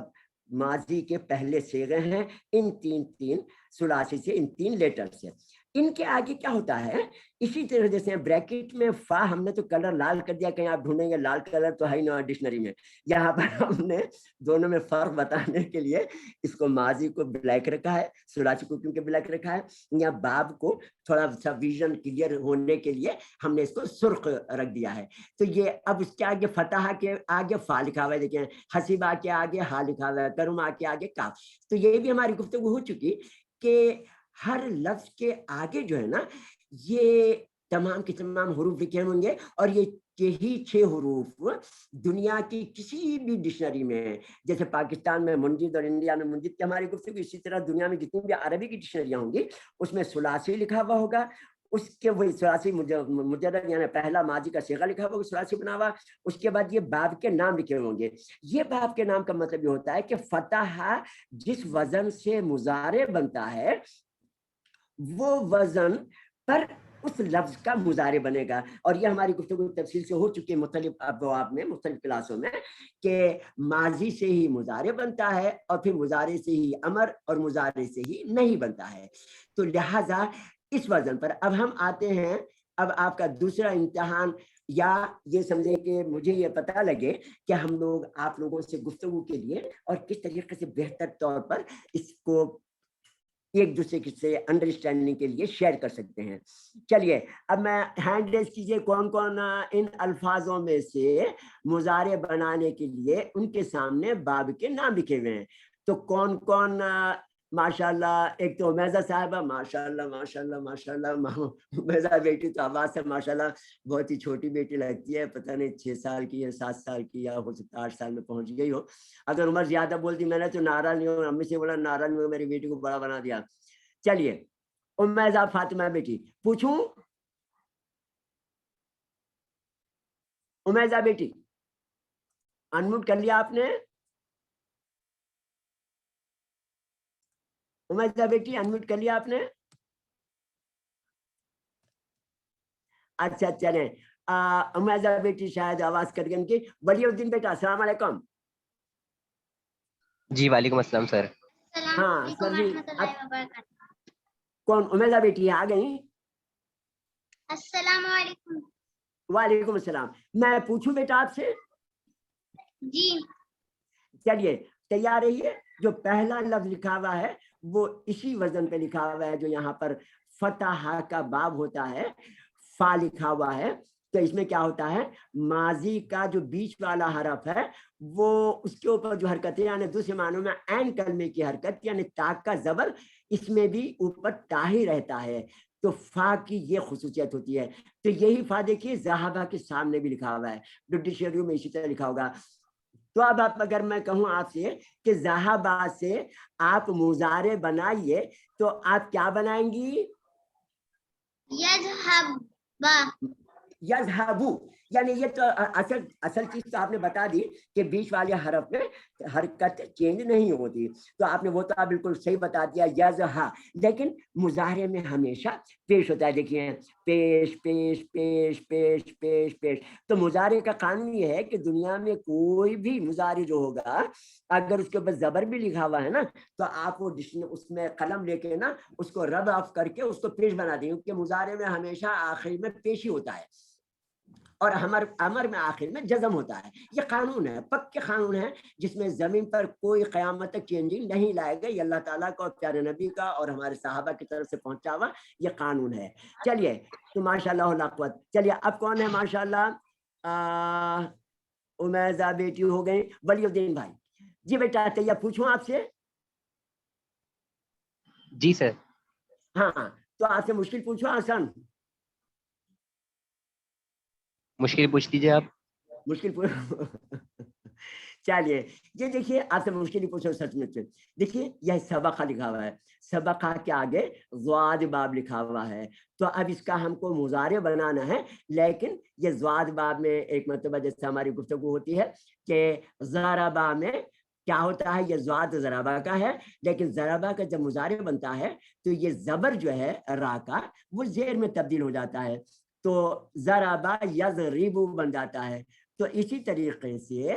ماضی کے پہلے صیغے ہیں ان 3 ثلاثی سے, ان 3 لیٹر سے. ان کے آگے کیا ہوتا ہے, اسی طرح جیسے بریکٹ میں فا ہم نے تو کلر لال کر دیا, کہیں آپ ڈھونڈیں گے لال کلر تو ہے نا ڈکشنری میں. یہاں پر ہم نے دونوں میں فرق بتانے کے لیے اس کو ماضی کو بلیک رکھا ہے, ثلاثی کو کیونکہ بلیک رکھا ہے, یا باب کو تھوڑا سا ویژن کلیئر ہونے کے لیے ہم نے اس کو سرخ رکھ دیا ہے. تو یہ اب اس کے آگے فتح کے آگے فا لکھا ہوا ہے, دیکھیں حسیبہ کے آگے ہا لکھا ہوا ہے, کرما کے آگے کاف. تو یہ بھی ہماری گفتگو ہو چکی کہ ہر لفظ کے آگے جو ہے نا یہ تمام کے تمام حروف لکھے ہوں گے, اور یہی 6 حروف دنیا کی کسی بھی ڈکشنری میں, جیسے پاکستان میں منجد اور انڈیا میں منجد کی ہماری گفتگو, اسی طرح دنیا میں جتنی بھی عربی کی ڈکشنریاں ہوں گی اس میں ثلاثی لکھا ہوا ہوگا, اس کے وہی ثلاثی مجرد یعنی پہلا ماضی کا صیغہ لکھا ہوا ثلاثی بنا ہوا. اس کے بعد یہ باب کے نام لکھے ہوں گے. یہ باب کے نام کا مطلب یہ ہوتا ہے کہ فتح جس وزن سے مضارع بنتا ہے وہ وزن پر اس لفظ کا مضارع بنے گا. اور یہ ہماری گفتگو تفصیل سے ہو چکی ہے مختلف ابواب میں, مختلف کلاسوں میں, کہ ماضی سے ہی مضارع بنتا ہے اور پھر مضارع سے ہی امر اور مضارع سے ہی نہیں بنتا ہے. تو لہذا اس وزن پر اب ہم آتے ہیں, اب آپ کا دوسرا امتحان یا یہ سمجھے کہ مجھے یہ پتہ لگے کہ ہم لوگ آپ لوگوں سے گفتگو کے لیے اور کس طریقے سے بہتر طور پر اس کو ایک دوسرے سے انڈرسٹینڈنگ کے لیے شیئر کر سکتے ہیں. چلیے اب میں ہینڈ ریز کیجیے کون کون ان الفاظوں میں سے مضارع بنانے کے لیے ان کے سامنے باب کے نام لکھے ہوئے ہیں. تو کون کون ماشاءاللہ. ایک تو امیزہ صاحبہ, ماشاءاللہ ماشاءاللہ ماشاءاللہ. امیزہ بیٹی تو آواز سے ماشاءاللہ بہت ہی چھوٹی بیٹی لگتی ہے, پتہ نہیں 6 سال کی یا 7 سال کی یا ہو سکتا 8 سال میں پہنچ گئی ہو. اگر عمر زیادہ بولتی میں نے تو ناراض نہیں ہوں, امی سے بولا ناراض نہیں ہوں, میری بیٹی کو بڑا بنا دیا. چلیے امیزہ فاطمہ بیٹی پوچھوں. امیزہ بیٹی انمیوٹ کر لیا آپ نے؟ امیزہ بیٹی انمیوٹ کر لیا آپ نے؟ اچھا چلیں, امیزہ بیٹی شاید آواز کر گئی ان کی. ولی الدین بیٹا السلام علیکم. جی وعلیکم السلام سر. ہاں سر جی. کون امیزہ بیٹی آ گئی؟ السلام علیکم. وعلیکم السلام. میں پوچھوں بیٹا آپ سے؟ جی. چلیے تیار رہیے. جو پہلا لفظ لکھا ہوا ہے وہ اسی وزن پہ لکھا ہوا ہے جو یہاں پر فتح کا باب ہوتا ہے, فا لکھا ہوا ہے. تو اس میں کیا ہوتا ہے, ماضی کا جو بیچ والا حرف ہے وہ اس کے اوپر جو حرکت ہے, یعنی دوسرے معنوں میں عین کلمے کی حرکت یعنی تاک کا زبر, اس میں بھی اوپر تا ہی رہتا ہے. تو فا کی یہ خصوصیت ہوتی ہے. تو یہی فا دیکھیے ذہابہ کے سامنے بھی لکھا ہوا ہے, ڈکشنریوں میں اسی طرح لکھا ہوگا. تو اب آپ اگر میں کہوں آپ سے کہ ذہابہ سے آپ مضارع بنائیے تو آپ کیا بنائیں گی؟ یذہبو. یعنی یہ تو اصل چیز تو آپ نے بتا دی کہ بیچ والے حرف میں حرکت چینج نہیں ہوتی, تو آپ نے وہ تو بالکل صحیح بتا دیا یذہا. لیکن مضارع میں ہمیشہ پیش ہوتا ہے. دیکھیے پیش پیش پیش پیش پیش پیش. تو مضارع کا قانون یہ ہے کہ دنیا میں کوئی بھی مضارع جو ہوگا اگر اس کے اوپر زبر بھی لکھا ہوا ہے نا تو آپ وہ اس میں قلم لے کے نا اس کو رب آف کر کے اس کو پیش بنا دیں, کیونکہ مضارع میں ہمیشہ آخر میں پیش ہی ہوتا ہے اور امر میں آخر میں جزم ہوتا ہے. یہ قانون ہے, پکے قانون ہے, جس میں زمین پر کوئی قیامت تک چینجنگ نہیں لائے گا. یہ اللہ تعالیٰ کا اور پیارے نبی کا اور ہمارے صحابہ کی طرف سے پہنچا ہوا یہ قانون ہے. چلیے تو ماشاءاللہ لا قوت. چلیے اب کون ہے ماشاءاللہ؟ امیزہ بیٹی ہو گئی. ولی الدین بھائی جی بیٹا تیار پوچھوں آپ سے؟ جی سر. ہاں تو آپ سے مشکل پوچھو آسان؟ مشکل پوچھ لیجیے آپ. مشکل چلیے یہ دیکھیے آپ سے مشکل ہی پوچھو سچ میں. دیکھیے یہ سبقہ لکھا ہوا ہے, سبقہ کے آگے ضاد باب لکھا ہوا ہے. تو اب اس کا ہم کو مضارع بنانا ہے, لیکن یہ ضاد باب میں ایک مرتبہ جیسے ہماری گفتگو ہوتی ہے کہ ضربہ میں کیا ہوتا ہے, یہ ضاد ضربہ کا ہے, لیکن ضربہ کا جب مضارع بنتا ہے تو یہ زبر جو ہے را کا وہ زیر میں تبدیل ہو جاتا ہے, تو ضربہ یضرب بن جاتا ہے. تو اسی طریقے سے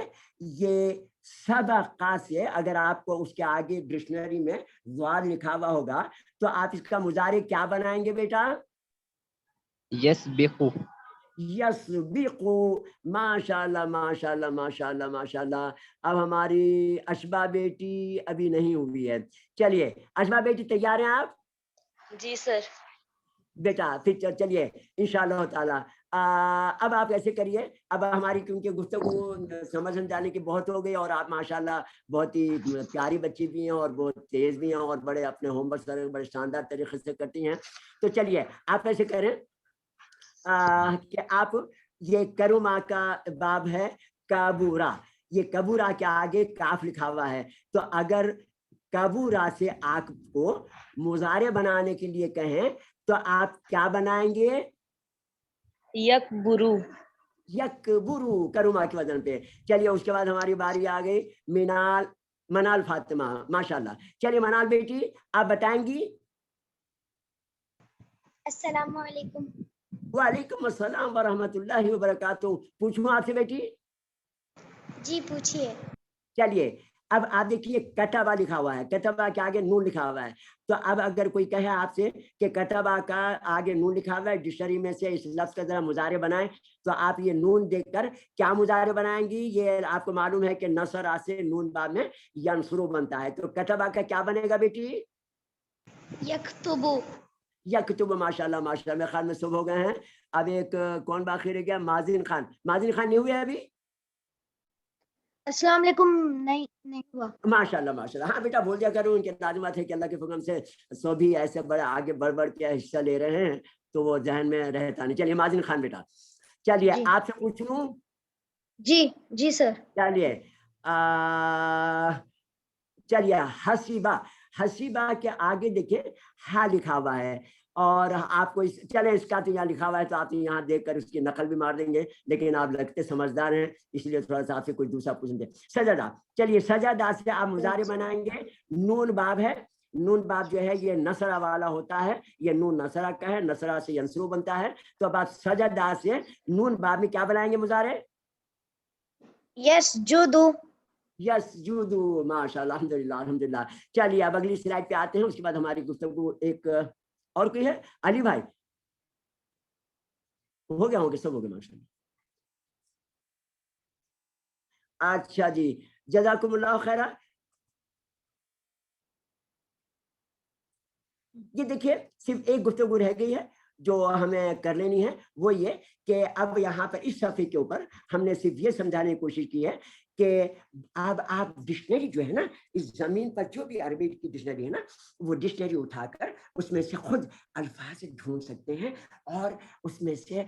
یہ سبقہ سے اگر آپ کو اس کے آگے ڈکشنری میں ضاد لکھا ہوا ہوگا تو آپ اس کا مضارع کیا بنائیں گے بیٹا؟ یسبقو. یسبقو. ماشاءاللہ ماشاءاللہ ماشاءاللہ ماشاءاللہ. اب ہماری اشبا بیٹی ابھی نہیں ہوئی ہے. چلیے اشبا بیٹی تیار ہیں آپ؟ جی سر. بیٹا پھر چلیے انشاءاللہ تعالی. اب آپ ایسے کریے, اب ہماری کیونکہ گفتگو سمجھنے جانے کی بہت ہو گئی اور آپ ماشاءاللہ بہت ہی پیاری بچی بھی ہیں اور بہت تیز بھی ہیں اور بڑے اپنے ہوم ورک بڑے شاندار طریقے سے کرتی ہیں. تو چلیے آپ ایسے کریں کہ آپ یہ کرما کا باب ہے کابورا, یہ کبورا کے آگے کاف لکھا ہوا ہے. تو اگر کبورا سے آپ کو مضارع بنانے کے لیے کہیں تو آپ کیا بنائیں گے؟ یکبرو. یکبرو کرما کے وزن پہ. چلیے اس کے بعد ہماری باری آ گئی منال فاطمہ. ماشاءاللہ. چلیے منال بیٹی آپ بتائیں گی. السلام علیکم. وعلیکم السلام ورحمۃ اللہ وبرکاتہ. پوچھوں آپ سے بیٹی؟ جی پوچھیے. چلیے اب آپ دیکھیے کتبہ لکھا ہوا ہے, کتبہ کے آگے نون لکھا ہوا ہے, تو اب اگر کوئی کہے آپ سے کہ کتبہ کا آگے نون لکھا ہوا ہے, ڈکشنری میں سے اس لفظ کا ذرا مضارع بنائیں, تو آپ یہ نون دیکھ کر کیا مضارع بنائیں گی؟ یہ آپ کو معلوم ہے کہ نصر سے نون باب میں ینصرو بنتا ہے, تو کتبہ کا کیا بنے گا بیٹی؟ یکتبو. یکتب. ماشاءاللہ ماشاءاللہ, میرے خیال میں سب ہو گئے ہیں. اب ایک کون باقی رہ گیا؟ مازن خان. مازن خان نہیں ہوئے ابھی؟ السلام علیکم. نہیں ہوا. ماشاءاللہ ماشاءاللہ. ہاں بیٹا بول دیا کروں, ان کے لازمات ہے کہ اللہ کے حکم سے سو بھی ایسے بڑے آگے بڑھ کے حصہ لے رہے ہیں تو وہ ذہن میں رہتا نہیں. چلیے مازن خان بیٹا, چلیے جی. آپ سے پوچھ لوں. جی سر. چلیے چلیے حسیبہ. حسیبہ کے آگے دیکھیں ہا لکھا ہوا ہے, اور آپ کو چلیں اس کا تو یہاں لکھا ہوا ہے تو آپ یہاں دیکھ کر اس کی نقل بھی مار دیں گے, لیکن آپ لگتے سمجھدار ہیں اس لیے تھوڑا سا آپ سے کوئی دوسرا پوچھیں گے. سجدہ. چلیے سجدہ سے آپ مضارع بنائیں گے. نون باب ہے, نون باب جو ہے یہ نصرہ والا ہوتا ہے, یہ نون نصرہ کا ہے, نصرہ سے ینصرو بنتا ہے. تو اب آپ سجدہ سے نون باب میں کیا بنائیں گے مضارع؟ یسجدو. یسجدو. ماشاءاللہ الحمدللہ الحمدللہ. چلیے اب اگلی سلائڈ پہ آتے ہیں, اس کے بعد ہماری گفتگو ایک اور کوئی ہے؟ علی بھائی ہو گیا سب ہو گیا ماشاءاللہ. اچھا جی, جزاکم اللہ خیر. یہ دیکھیے صرف ایک گفتگو رہ گئی ہے جو ہمیں کر لینی ہے, وہ یہ کہ اب یہاں پر اس صفحے کے اوپر ہم نے صرف یہ سمجھانے کی کوشش کی ہے کہ اب آپ ڈکشنری جو ہے نا, اس زمین پر جو بھی عربی کی ڈکشنری ہے نا, وہ ڈکشنری اٹھا کر اس میں سے خود الفاظ ڈھونڈ سکتے ہیں اور اس میں سے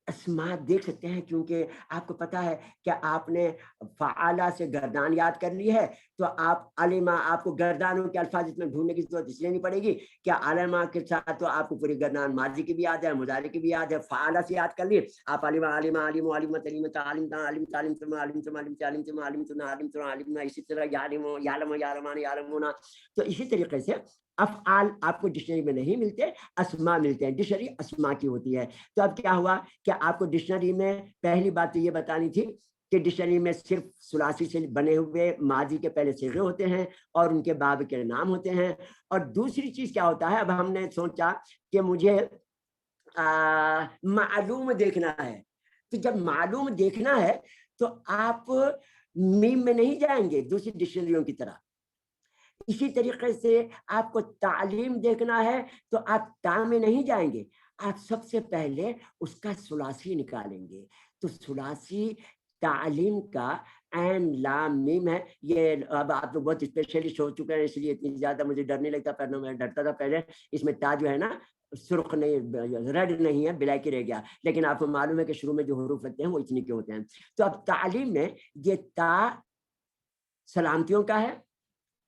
اسماء دیکھ سکتے ہیں, کیونکہ آپ کو پتا ہے کہ آپ نے فعالہ سے گردان یاد کر لی ہے, تو آپ علمہ, آپ کو گردانوں کے الفاظ اس میں ڈھونڈنے کی ضرورت اس لیے نہیں پڑے گی کہ علمہ کے ساتھ تو آپ کو پوری گردان ماضی کی بھی یاد ہے, مضارع کی بھی یاد ہے, فعالہ سے یاد کر لیے آپ علمہ علمہ علم علمت علمت علم تعلیم تعلیم تم علم تم علم تعلیم تم علم تم علم تم علم, اسی طرح یعلم یعلم یعلمان یعلمون. تو اسی طریقے سے افعال آپ کو ڈکشنری میں نہیں ملتے, اسماء ملتے ہیں. ڈکشنری اسماء کی ہوتی ہے. تو اب کیا ہوا کہ آپ کو ڈکشنری میں پہلی بات تو یہ بتانی تھی کہ ڈکشنری میں صرف ثلاثی سے بنے ہوئے ماضی کے پہلے صیغے ہوتے ہیں اور ان کے باب کے نام ہوتے ہیں. اور دوسری چیز کیا ہوتا ہے, اب ہم نے سوچا کہ مجھے معلوم دیکھنا ہے, تو جب معلوم دیکھنا ہے تو آپ میم میں نہیں جائیں گے دوسری ڈکشنریوں کی طرح. اسی طریقے سے آپ کو تعلیم دیکھنا ہے تو آپ تا میں نہیں جائیں گے, آپ سب سے پہلے اس کا ثلاثی نکالیں گے. تو ثلاثی تعلیم کا عین لام میم ہے. یہ اب آپ لوگ بہت اسپیشلسٹ ہو چکے ہیں, اس لیے اتنی زیادہ مجھے ڈر نہیں لگتا, پہلے میں ڈرتا تھا پہلے. اس میں تا جو ہے نا سرخ نہیں, ریڈ نہیں ہے, بلیک ہی رہ گیا, لیکن آپ کو معلوم ہے کہ شروع میں جو حروف لگتے ہیں وہ اتنی کے ہوتے ہیں. تو اب تعلیم میں یہ تا سلامتیوں کا ہے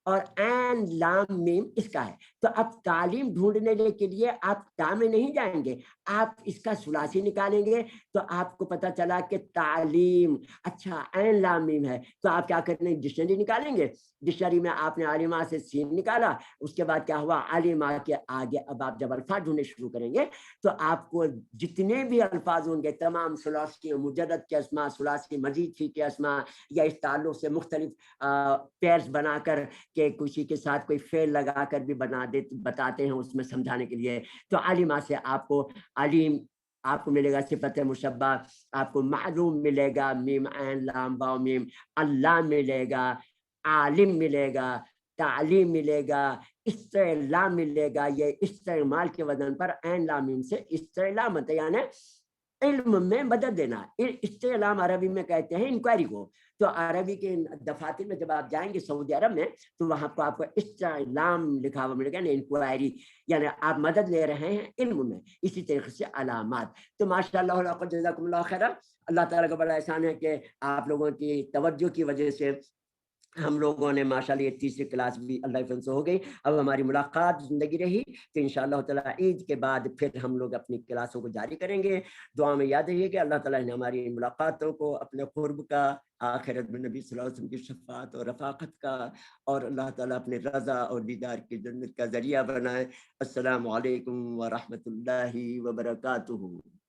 اور عین لام میم اس کا ہے. تو اب تعلیم ڈھونڈنے کے لیے آپ تا میں نہیں جائیں گے, آپ اس کا ثلاثی نکالیں گے. تو آپ کو پتا چلا کہ تعلیم اچھا عین لام میم ہے, تو آپ کیا کریں, ڈکشنری نکالیں گے. ڈکشنری میں آپ نے عالمہ سے سین نکالا, اس کے بعد کیا ہوا, عالمہ کے آگے اب آپ جب الفاظ ڈھونڈنے شروع کریں گے تو آپ کو جتنے بھی الفاظ ہوں گے تمام ثلاثی مجرد کے اسماء, ثلاثی مزید فی کے اسماء, یا اس تعلق سے مختلف پیئرز بنا کر کہ کسی کے ساتھ کوئی فعل لگا کر بھی بتاتے ہیں اس میں سمجھانے کے لیے. تو عالمہ سے آپ کو علیم آپ کو ملے گا صفت مشبہ, آپ کو معلوم ملے گا میم عین لام واو میم, اللہ ملے گا, عالم ملے گا, تعلیم ملے گا, استعلا ملے گا. یہ استعمال کے وزن پر عین لام میم سے استعلا مت یعنی علم میں مدد دینا. استعلام عربی میں کہتے ہیں انکوائری کو. تو عربی کے دفاتر میں جب آپ جائیں گے سعودی عرب میں تو وہاں کو آپ کو استعلام لکھا ہوا ملے گا, یعنی انکوائری, یعنی آپ مدد لے رہے ہیں علم میں. اسی طریقے سے علامات. تو ماشاءاللہ جزاکم اللہ خیر. اللہ تعالیٰ کا بڑا احسان ہے کہ آپ لوگوں کی توجہ کی وجہ سے ہم لوگوں نے ماشاءاللہ یہ تیسری کلاس بھی اللہ کے فضل سے ہو گئی. اب ہماری ملاقات زندگی رہی تو انشاءاللہ تعالیٰ عید کے بعد پھر ہم لوگ اپنی کلاسوں کو جاری کریں گے. دعا میں یاد رہیے کہ اللہ تعالیٰ نے ہماری ملاقاتوں کو اپنے قرب کا, آخرت میں نبی صلی اللہ علیہ وسلم کی شفاعت اور رفاقت کا, اور اللہ تعالیٰ اپنے رضا اور دیدار کی جنت کا ذریعہ بنائے. السلام علیکم ورحمۃ اللہ وبرکاتہ.